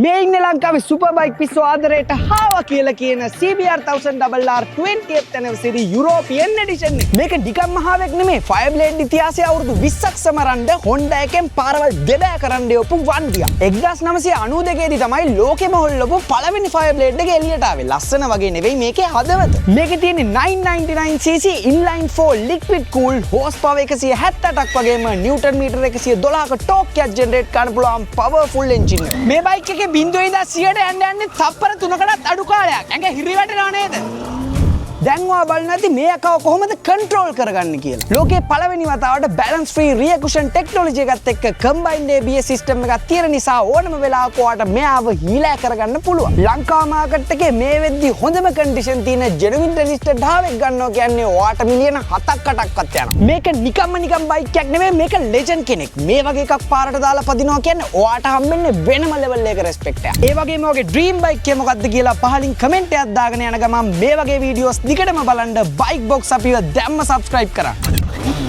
මේ ඉන්නේ ලංකාවේ සුපර් බයික් පිස්සු ආදරයට හාවා කියලා කියන CBR 1000RR 20th anniversary European edition එක. මේක නිකම්ම හාවෙක් නෙමෙයි. Fireblade ඉතිහාසයේ අවුරුදු 20ක් සමරන්න Honda එකෙන් පාරවල් දෙබෑ කරන්න යොපු වන්දියක්. 1992 දී තමයි ලෝකෙම හොල්ලපු පළවෙනි Fireblade එක එළියට ආවේ. ලස්සන වගේ නෙවෙයි මේකේ හදවත. මේකේ තියෙන්නේ 999cc inline 4 liquid cooled horsepower 178ක් වගේම newton meter 112ක torque එකක් generate කරන්න පුළුවන් powerful engine එක. මේ බයික් එකේ 0.100ට යන්නේ තප්පර 3කටත් අඩු කාලයක්. ඇඟ හිරි වැටෙනව නේද? දැන් ඔයා බලන්න ඇති මේ අකව කොහොමද කන්ට්‍රෝල් කරගන්න කියලා. ලෝකේ පළවෙනි වතාවට balance free rear cushion technology එකත් එක්ක combined ABS system එකක් තියෙන නිසා ඕනම වෙලාවක ඔයාට මෙයාව හීලෑ කරගන්න පුළුවන්. ලංකා මාකට් එකේ මේ වෙද්දි හොඳම condition තියෙන genuine registered හාවෙක් ගන්නවා කියන්නේ ඔයාට මිලියන 7-8ක්වත් යනවා. මේක නිකම් බයික් එකක් නෙමෙයි මේක legend කෙනෙක්. මේ වගේ එකක් පාරට දාලා පදිනවා කියන්නේ ඔයාට හම්බෙන්නේ වෙනම level එකක respect එකක්. ඒ වගේම ඔයාගේ dream bike එක මොකක්ද කියලා පහලින් comment එකක් දාගෙන යන ගමන් මේ වගේ videos දිගටම බලන්න බයික් බොක්ස් අපිව දැම්ම subscribe කරන්න.